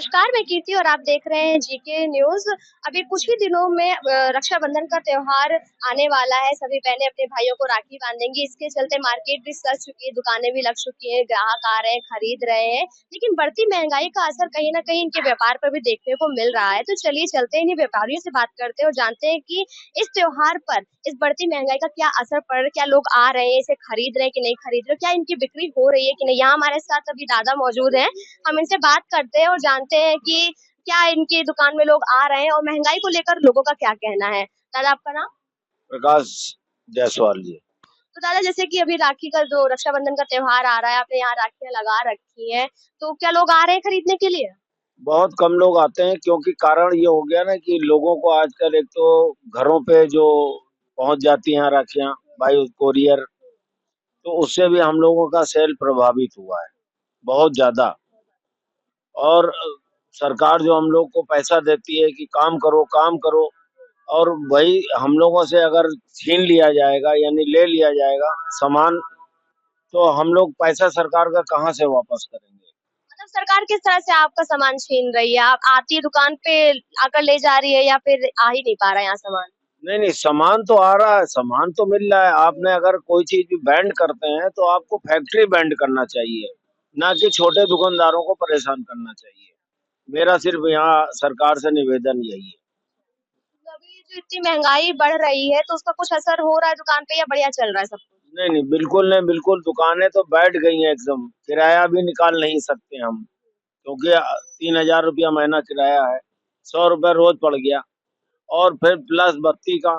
नमस्कार, मैं कीर्ति और आप देख रहे हैं जीके न्यूज़। अभी कुछ ही दिनों में रक्षाबंधन का त्योहार आने वाला है। सभी बहनें अपने भाइयों को राखी बांधेंगी। इसके चलते मार्केट भी सज चुकी है, दुकानें भी लग चुकी हैं, ग्राहक आ रहे हैं, खरीद रहे हैं। लेकिन बढ़ती महंगाई का असर कहीं न कहीं इनके व्यापार पर भी देखने को मिल रहा है। तो चलिए चलते हैं, इन्हीं व्यापारियों से बात करते हैं और जानते हैं कि इस त्योहार पर इस बढ़ती महंगाई का क्या असर पड़ रहा है? क्या लोग आ रहे हैं, इसे खरीद रहे हैं कि नहीं खरीद रहे? क्या इनकी बिक्री हो रही है कि नहीं? यहाँ हमारे साथ अभी दादा मौजूद हैं। हम इनसे बात करते हैं और जानते हैं कि क्या इनकी दुकान में लोग आ रहे हैं और महंगाई को लेकर लोगों का क्या कहना है। दादा आपका नाम? प्रकाश जायसवाल जी। तो दादा जैसे कि अभी राखी का जो रक्षाबंधन का त्योहार आ रहा है, आपने यहाँ राखियाँ लगा रखी हैं, तो क्या लोग आ रहे हैं खरीदने के लिए? बहुत कम लोग आते हैं क्योंकि कारण ये हो गया ना कि लोगों को आजकल एक तो घरों पे जो पहुँच जाती हैं राखियाँ बाय कोरियर, तो उससे भी हम लोगों का सेल प्रभावित हुआ है, बहुत ज़्यादा। और सरकार जो हम लोग को पैसा देती है कि काम करो और वही हम लोगों से अगर छीन लिया जाएगा यानी ले लिया जाएगा सामान, तो हम लोग पैसा सरकार का कहाँ से वापस करेंगे? मतलब सरकार किस तरह से आपका सामान छीन रही है? आप आती है दुकान पे आकर ले जा रही है या फिर आ ही नहीं पा रहा है यहाँ सामान? नहीं, नहीं, सामान तो आ रहा है, सामान तो मिल रहा है। आपने अगर कोई चीज़ भी बैंड करते हैं, तो आपको फैक्ट्री बैंड करना चाहिए, ना कि छोटे दुकानदारों को परेशान करना चाहिए। मेरा सिर्फ़ यहाँ सरकार से निवेदन यही है। तो अभी जो इतनी महंगाई बढ़ रही है, तो उसका कुछ असर हो रहा है दुकान पे या बढ़िया चल रहा है सब कुछ? नहीं, नहीं, बिल्कुल नहीं, बिल्कुल दुकानें तो बैठ गई हैं एकदम, किराया भी निकाल नहीं सकते हम, क्योंकि 3000 रुपया महीना किराया है, ₹100 रोज़ पड़ गया और फिर प्लस बत्ती का,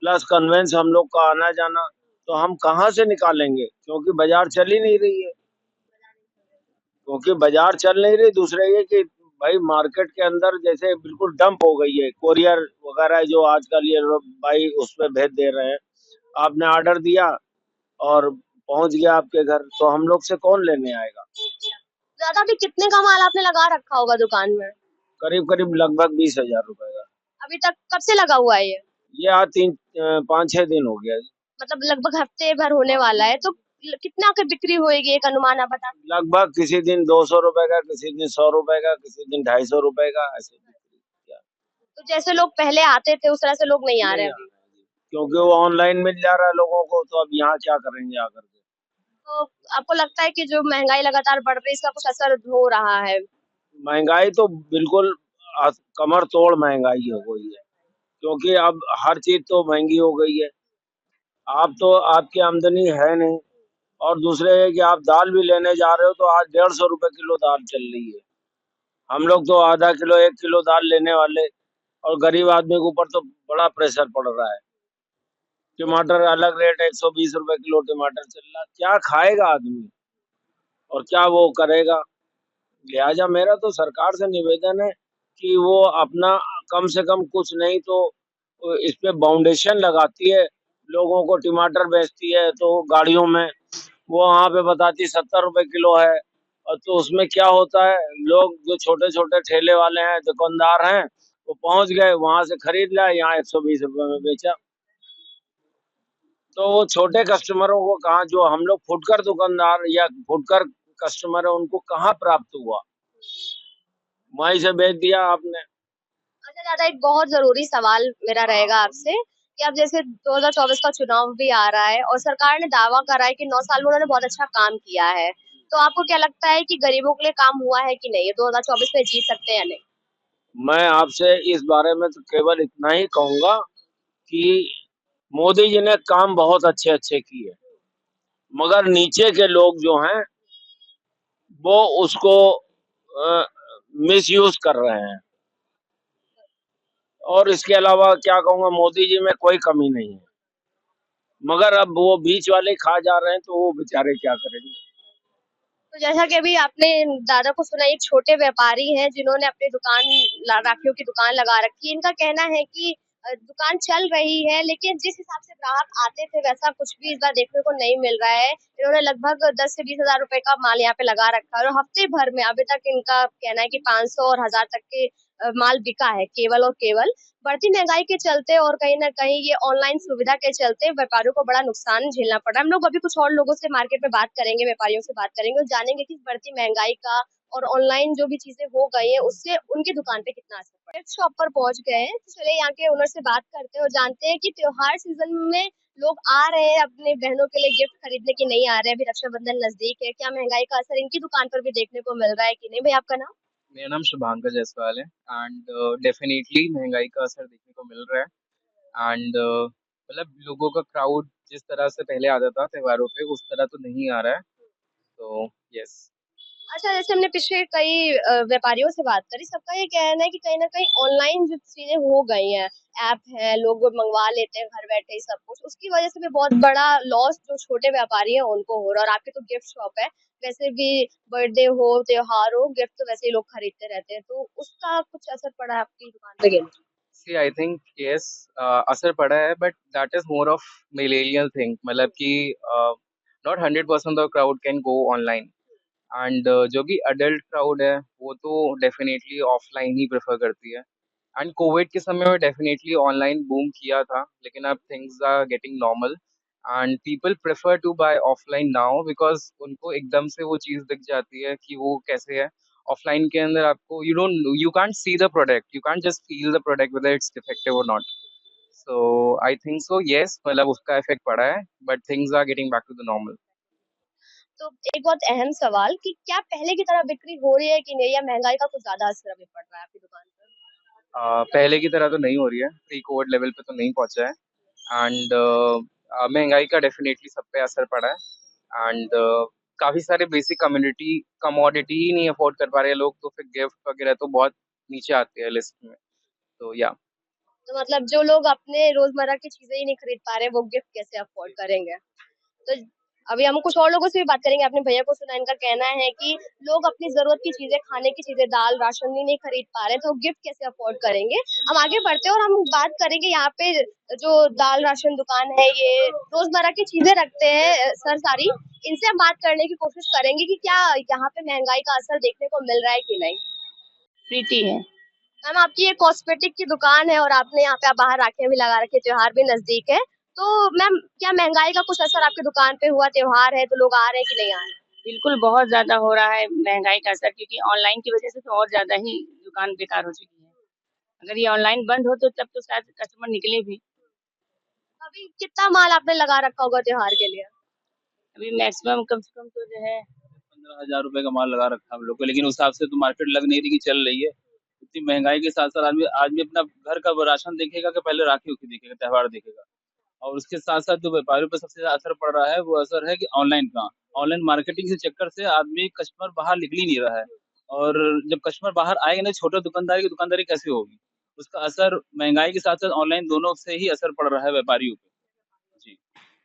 प्लस कन्वेंस हम लोग का आना-जाना, तो हम कहाँ से निकालेंगे? क्योंकि बाज़ार चल ही नहीं रही है। क्योंकि बाजार चल नहीं रही, दूसरा ये कि भाई मार्केट के अंदर जैसे बिल्कुल डंप हो गई है, कोरियर वगैरह जो आजकल ये लोग भाई उस पे भेज दे रहे हैं। आपने ऑर्डर दिया और पहुंच गया आपके घर, तो हम लोग से कौन लेने आएगा? ज़्यादा भी कितने का माल आपने लगा रखा होगा दुकान में? करीब करीब लगभग 20,000 रुपए का। अभी तक कब से लगा हुआ है ये? ये आज 5-6 दिन हो गया। मतलब लगभग हफ्ते भर होने वाला है, तो कितना की बिक्री होएगी एक अनुमान आप बता सकते लगभग किसी दिन ₹200 का, किसी दिन ₹100 का, किसी दिन ₹250 का, ऐसे बिक्री। हैं? तो जैसे लोग पहले आते थे उस तरह से लोग नहीं आ रहे नहीं आ अभी। रहा है जी, क्योंकि वो ऑनलाइन मिल जा रहा है लोगों को, तो अब यहाँ क्या करेंगे आकर के? तो आपको लगता है कि जो महँगाई लगातार बढ़ रही है इसका कुछ असर हो रहा है? महँगाई तो बिल्कुल कमर तोड़ महँगाई हो गई है, क्योंकि अब हर चीज़ तो महँगी हो गई है। आप तो आपकी आमदनी है नहीं और दूसरे है कि आप दाल भी लेने जा रहे हो तो आज ₹150 किलो दाल चल रही है। हम लोग तो आधा किलो, 1 किलो दाल लेने वाले और गरीब आदमी के ऊपर तो बड़ा प्रेशर पड़ रहा है। टमाटर अलग रेट ₹120 किलो टमाटर चल रहा है। क्या खाएगा आदमी और क्या वो करेगा? लिहाजा मेरा तो सरकार से निवेदन है कि वो अपना कम से कम कुछ नहीं तो इस पे बाउंडेशन लगाती है, लोगों को टमाटर बेचती है तो गाड़ियों में वो वहाँ पे बताती है ₹70 किलो है और तो उसमें क्या होता है, लोग जो छोटे-छोटे ठेले वाले हैं, दुकानदार हैं, वो पहुँच गए, वहाँ से खरीद लाए, यहाँ ₹120 में बेचा। तो वो छोटे कस्टमरों को कहाँ, जो हम लोग फुटकर दुकानदार या फुटकर कस्टमर है, उनको कहाँ प्राप्त हुआ? वहीं से बेच दिया आपने। अच्छा दादा एक बहुत ज़रूरी सवाल मेरा रहेगा आपसे कि अब जैसे 2024 का चुनाव भी आ रहा है और सरकार ने दावा करा है कि 9 साल में उन्होंने बहुत अच्छा काम किया है। तो आपको क्या लगता है कि गरीबों के लिए काम हुआ है कि नहीं? ये 2024 में जीत सकते हैं या नहीं? मैं आपसे इस बारे में तो केवल इतना ही कहूँगा कि मोदी जी ने काम बहुत अच्छे-अच्छे किए, मगर नीचे के लोग जो हैं, वो उसको अ, मिसयूज़ कर रहे हैं और इसके अलावा क्या कहूँगा, मोदी जी में कोई कमी नहीं है, मगर अब वो बीच वाले खा जा रहे हैं, तो वो बेचारे क्या करेंगे? तो जैसा कि अभी आपने दादा को सुना एक छोटे व्यापारी हैं जिन्होंने अपनी दुकान राखियों की दुकान लगा रखी है। इनका कहना है कि दुकान चल रही है लेकिन जिस हिसाब से ग्राहक आते थे वैसा कुछ भी इस बार देखने को नहीं मिल रहा है। इन्होंने लगभग 10 से 20 हज़ार रुपए का माल यहाँ पे लगा रखा है और हफ्ते भर में अभी तक इनका कहना है कि 500 और 1000 तक के माल बिका है केवल और केवल। बढ़ती महंगाई के चलते और कहीं न कहीं ये ऑनलाइन सुविधा के चलते व्यापारियों को बड़ा नुकसान झेलना पड़ रहा है। हम लोग अभी कुछ और लोगों से मार्केट में बात करेंगे, व्यापारियों से बात करेंगे और जानेंगे कि इस बढ़ती महंगाई का और ऑनलाइन जो भी चीजें हो गई हैं उससे उनकी दुकान पे कितना असर पड़ा। गिफ्ट शॉप पर पहुंच गए हैं, तो चलिए यहाँ के ओनर से बात करते हैं और जानते हैं कि त्योहार सीजन में लोग आ रहे हैं अपने बहनों के लिए गिफ्ट खरीदने की नहीं आ रहे हैं। अभी रक्षाबंधन नजदीक है, क्या महंगाई का असर इनकी दुकान पर भी देखने को मिल रहा है कि नहीं? भाई आपका नाम? मेरा नाम शुभांकर जायसवाल है एंड डेफिनेटली महंगाई का असर देखने को मिल रहा है एंड मतलब लोगों का क्राउड जिस तरह से पहले आता था त्योहारों पे उस तरह तो नहीं आ रहा है तो यस। अच्छा, जैसे हमने पिछले कई व्यापारियों से बात करी, सबका ये कहना है कि कहीं न कहीं ऑनलाइन जो चीज़ें हो गई हैं, ऐप है, लोग मँगवा लेते हैं घर बैठे ही सब कुछ, उसकी वजह से भी बहुत बड़ा लॉस जो छोटे व्यापारी हैं उनको हो रहा है। और आपकी तो गिफ्ट शॉप है, वैसे भी बर्थडे हो, त्योहार हो, गिफ्ट तो वैसे ही लोग खरीदते रहते हैं, तो उसका कुछ असर पड़ा है आपकी दुकान पे कि नहीं? सी आई थिंक यस असर पड़ा है but that is more of millennial thing मतलब कि not 100% the crowd can go online and जो भी अडल्ट क्राउड है वो तो डेफिनेटली ऑफलाइन ही प्रेफर करती है एंड कोविड के समय में डेफिनेटली ऑनलाइन बूम किया था लेकिन अब things are getting normal and people prefer to buy offline now because उनको एकदम से वो चीज़ दिख जाती है कि वो कैसे है। ऑफलाइन के अंदर आपको you can't see the product, you can't just feel the product whether it's defective और not. So I think so yes मतलब उसका इफेक्ट पड़ा है but things are getting back to the normal. तो एक बहुत अहम सवाल कि क्या पहले की तरह बिक्री हो रही है कि नहीं, या महँगाई का कुछ ज़्यादा असर अभी पड़ रहा है आपकी दुकान पर? पहले की तरह तो नहीं हो रही है, प्री कोविड लेवल पे तो नहीं पहुंचा है एंड महंगाई का डेफिनेटली सब पे असर पड़ा है एंड काफी सारे बेसिक कम्युनिटी कमोडिटी ही नहीं अफोर्ड कर पा रहे हैं लोग तो फिर गिफ्ट वगैरह तो बहुत नीचे आते हैं लिस्ट में। तो या तो मतलब जो लोग अपने रोज़मर्रा की चीज़ें ही नहीं खरीद पा रहे हैं, वो गिफ्ट कैसे अफ़ोर्ड करेंगे? तो अभी हम कुछ और लोगों से भी बात करेंगे। आपने भैया को सुना, इनका कहना है कि लोग अपनी ज़रूरत की चीज़ें, खाने की चीज़ें, दाल, राशन ही नहीं खरीद पा रहे, तो गिफ्ट कैसे अफ़ोर्ड करेंगे? हम आगे बढ़ते हैं और हम बात करेंगे यहाँ पे जो दाल राशन दुकान है, ये रोज़मर्रा की चीज़ें रखते हैं सर सारी, इनसे हम बात करने की कोशिश करेंगे कि क्या यहाँ पे महँगाई का असर देखने को मिल रहा है कि नहीं? प्रीति है। मैम, आपकी ये कॉस्मेटिक की दुकान है और आपने यहाँ पे आप बाहर राखियाँ भी लगा रखी है, त्योहार भी नज़दीक है। तो मैम, क्या महँगाई का कुछ असर आपकी दुकान पे हुआ? त्योहार है तो लोग आ रहे हैं कि नहीं आ रहे हैं? बिल्कुल बहुत ज़्यादा हो रहा है महँगाई का असर क्योंकि ऑनलाइन की वज़ह से तो और ज़्यादा ही दुकान बेकार हो चुकी है। अगर ये ऑनलाइन बंद हो तो तब तो शायद कस्टमर निकले भी। अभी कितना माल आपने लगा रखा होगा त्योहार के लिए? अभी मैक्सिमम कम से कम तो जो है 15,000 रुपए का माल लगा रखा है हम लोग को, लेकिन उस हिसाब से तो मार्केट लग नहीं रही कि चल रही है। इतनी महंगाई के साथ साथ आदमी आदमी अपना घर का वो राशन देखेगा कि पहले राखी उखी देखेगा, त्योहार देखेगा। और उसके साथ साथ जो व्यापारियों पर सबसे ज्यादा असर पड़ रहा है वो असर है कि ऑनलाइन का। ऑनलाइन मार्केटिंग के चक्कर से आदमी कस्टमर बाहर निकल ही नहीं रहा है। और जब कस्टमर बाहर आएगा नहीं, छोटे दुकानदारी की दुकानदारी कैसे होगी? उसका असर महंगाई के साथ साथ ऑनलाइन दोनों से ही असर पड़ रहा है व्यापारियों पे। जी।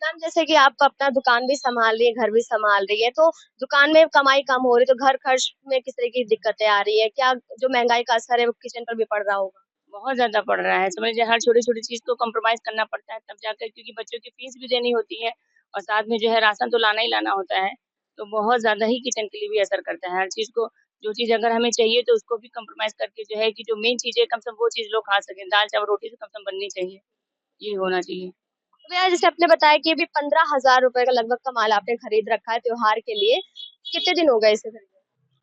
मैम, जैसे कि आप अपना दुकान भी सँभाल रही हैं, घर भी सँभाल रही हैं, तो दुकान में कमाई कम हो रही है, तो घर खर्च में किस तरह की दिक्कतें आ रही हैं? क्या जो महँगाई का असर है वो किचन पर भी पड़ रहा होगा? बहुत ज़्यादा पड़ रहा है। समझ लीजिए हर छोटी-छोटी चीज़ को कॉम्प्रोमाइज़ करना पड़ता है तब जाकर क्योंकि बच्चों की फीस भी देनी होती है और साथ में जो है राशन तो लाना ही लाना होता है। तो बहुत ज़्यादा ही किचन के लिए भी असर करता है। हर चीज़ को जो चीज़ अगर हमें चाहिए तो उसको भी कॉम्प्रोमाइज़ करके जो है कि जो मेन चीज़ है कम से कम वो चीज़ लोग खा सकें। दाल, चावल, रोटी तो कम से कम बननी चाहिए। ये होना चाहिए। तो भैया, जैसे आपने बताया कि अभी 15,000 रुपए का लगभग का माल आपने खरीद रखा है त्योहार के लिए। कितने दिन हो गए इसे खरीदे?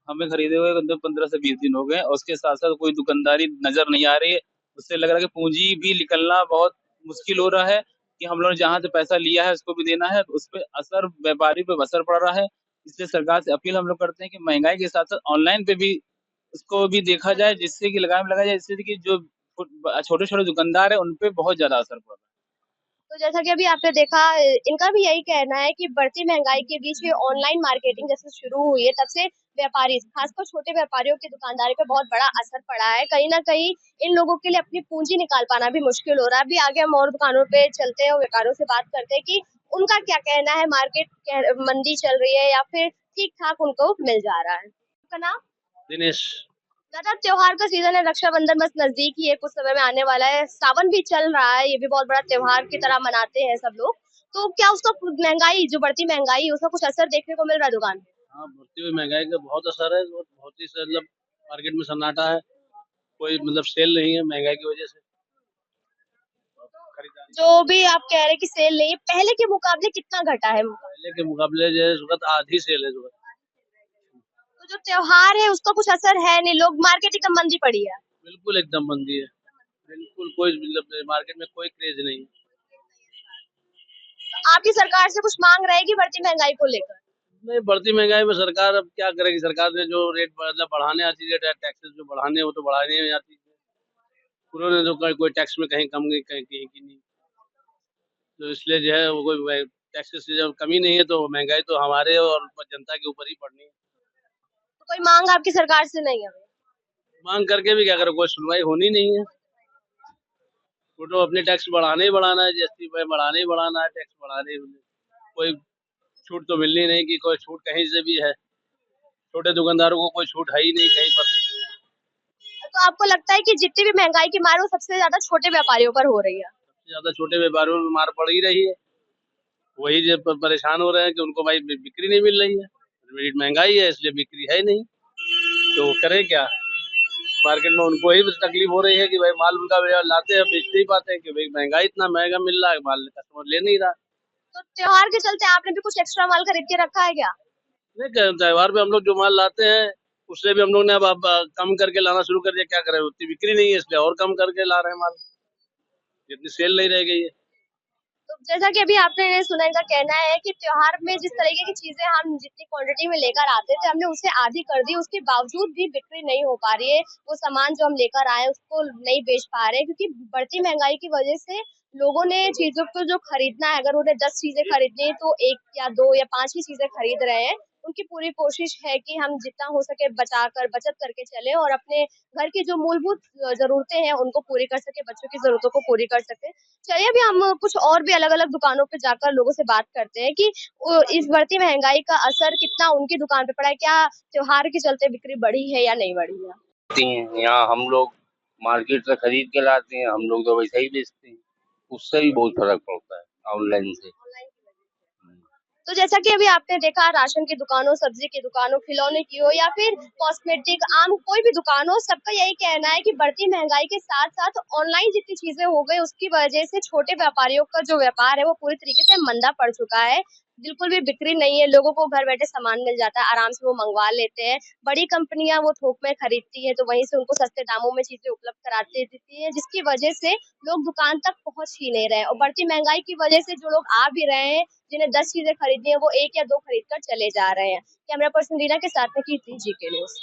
हमें खरीदे हुए करीब 15 से 20 दिन हो गए और उसके साथ-साथ कोई दुकानदारी नज़र नहीं आ रही है। उससे लग रहा है कि पूँजी भी निकलना बहुत मुश्किल हो रहा है कि हम लोगों ने जहाँ से पैसा लिया है उसको भी देना है, तो उसपे असर व्यापारी पे असर पड़ रहा है। इसलिए सरकार से अपील हम लोग करते हैं कि महँगाई के साथ-साथ ऑनलाइन पे भी उसको भी देखा जाए, जिससे कि लगाम लगाया जाए, जिससे कि जो छोटे-छोटे दुकानदार हैं, उन पे बहुत ज़्यादा असर पड़ रहा है। तो जैसा कि अभी आपने देखा, इनका भी यही कहना है कि बढ़ती महँगाई के बीच ये ऑनलाइन मार्केटिंग जब से शुरू हुई है, तब से व्यापारी, खासकर छोटे व्यापारियों की दुकानदारी पे बहुत बड़ा असर पड़ा है। कहीं न कहीं इन लोगों के लिए अपनी पूँजी निकाल पाना भी मुश्किल हो रहा है। अभी आगे हम और दुकानों पे चलते हैं और व्यापारियों से बात करते हैं कि उनका क्या कहना है, मार्केट मंदी चल रही है या फिर ठीक-ठाक उनको मिल जा रहा है? आपका नाम? दिनेश। दादा, त्योहार का सीजन है, रक्षाबंधन बस नजदीक ही है, कुछ समय में आने वाला है, सावन भी चल रहा है, ये भी बहुत बड़ा त्योहार की तरह मनाते हैं सब लोग। तो क्या उसका महंगाई, जो बढ़ती महंगाई है, उसका कुछ असर देखने को मिल रहा है दुकान पे? हाँ, बढ़ती हुई महँगाई का बहुत असर है और बहुत ही मतलब मार्केट में सन्नाटा है। कोई मतलब सेल नहीं है महँगाई की वज़ह से। खरीदारी जो भी आप कह रहे हैं कि सेल नहीं है, पहले के मुकाबले कितना घटा है? पहले के मुकाबले जो है इस वक़्त आधी सेल है इस वक़्त। तो जो त्योहार है उसका कुछ असर है नहीं, लोग मार्केट एकदम मंदी पड़ी है। बिल्कुल एकदम मंदी है। बिल्कुल कोई मतलब मार्केट में कोई क्रेज नहीं। आपकी सरकार से कुछ मांग रहेगी बढ़ती महंगाई को लेकर? नहीं, बढ़ती महंगाई में सरकार अब क्या करेगी? सरकार ने जो रेट मतलब बढ़ाने आती है, टैक्सेस जो बढ़ाने हैं वो तो बढ़ाने में आती है। उन्होंने तो कोई टैक्स में कहीं कम कहीं कहीं की नहीं। तो इसलिए जो है वो कोई टैक्सेस से जब कमी नहीं है तो महंगाई तो हमारे और जनता के ऊपर ही पड़नी है। तो कोई मांग आपकी सरकार से नहीं है? मांग करके भी क्या करें, कोई सुनवाई होनी नहीं है। वो तो अपने टैक्स बढ़ाने ही बढ़ाना है, जीएसटी पे बढ़ाने ही बढ़ाना है, टैक्स बढ़ाने ही। कोई छूट तो मिलनी नहीं कि कोई छूट कहीं से भी है। छोटे दुकानदारों को कोई छूट है ही नहीं कहीं पर। तो आपको लगता है कि जितनी भी महंगाई की मार वो सबसे ज्यादा छोटे व्यापारियों पर हो रही है? सबसे ज्यादा छोटे व्यापारियों में मार पड़ ही रही है। वही जो परेशान हो रहे हैं कि उनको भाई बिक्री नहीं मिल रही है। महंगाई है इसलिए बिक्री है नहीं, तो वो करें क्या? मार्केट में उनको ही तकलीफ हो रही है कि भाई माल उनका लाते हैं, बेच नहीं पाते हैं कि भाई महंगाई इतना महंगा मिल रहा है, माल कस्टमर ले नहीं रहा। तो त्योहार के चलते आपने भी कुछ एक्स्ट्रा माल खरीद के रखा है क्या? नहीं, त्योहार पे हम लोग जो माल लाते हैं उससे भी हम लोग ने अब कम करके लाना शुरू कर दिया। क्या करें, उतनी बिक्री नहीं है इसलिए और कम करके ला रहे हैं माल, जितनी सेल नहीं रह गई है। तो जैसा कि अभी आपने सुना, इनका कहना है कि त्योहार में जिस तरीके की चीजें हम जितनी क्वांटिटी में लेकर आते थे हमने उसे आधी कर दी, उसके बावजूद भी बिक्री नहीं हो पा रही है। वो सामान जो हम लेकर आए उसको नहीं बेच पा रहे क्योंकि बढ़ती महंगाई की वजह से लोगों ने चीजों को जो खरीदना है, अगर उन्हें 10 चीजें खरीदनी है तो 1 या 2 या 5 ही चीजें खरीद रहे हैं। उनकी पूरी कोशिश है कि हम जितना हो सके बचत करके चले और अपने घर की जो मूलभूत जरूरतें हैं उनको पूरी कर सके, बच्चों की जरूरतों को पूरी कर सके। चलिए अभी हम कुछ और भी अलग-अलग दुकानों पे जाकर लोगों से बात करते हैं कि इस बढ़ती महंगाई का असर कितना उनकी दुकान पे पड़ा है, क्या त्योहार के चलते बिक्री बढ़ी है या नहीं बढ़ी है? यहाँ हम लोग मार्केट से खरीद के लाते हैं, हम लोग तो वैसे ही बेचते हैं, उससे भी बहुत फर्क पड़ता है ऑनलाइन से। तो जैसा कि अभी आपने देखा, राशन की दुकानों, सब्जी की दुकानों, खिलौने की हो या फिर कॉस्मेटिक, आम कोई भी दुकान हो, सबका यही कहना है कि बढ़ती महंगाई के साथ-साथ ऑनलाइन जितनी चीजें हो गई उसकी वजह से छोटे व्यापारियों का जो व्यापार है वो पूरी तरीके से मंदा पड़ चुका है। बिल्कुल भी बिक्री नहीं है, लोगों को घर बैठे सामान मिल जाता है, आराम से वो मंगवा लेते हैं। बड़ी कंपनियां वो थोक में खरीदती है तो वहीं से उनको सस्ते दामों में चीजें उपलब्ध कराती देती है, जिसकी वजह से लोग दुकान तक पहुंच ही नहीं रहे और बढ़ती महंगाई की वजह से जो लोग आ भी रहे हैं, जिन्हें 10 चीजें खरीदनी है वो 1 या 2 खरीद कर चले जा रहे हैं। कैमरा पर्सन रीना के साथ में कीर्ति, जीके न्यूज़।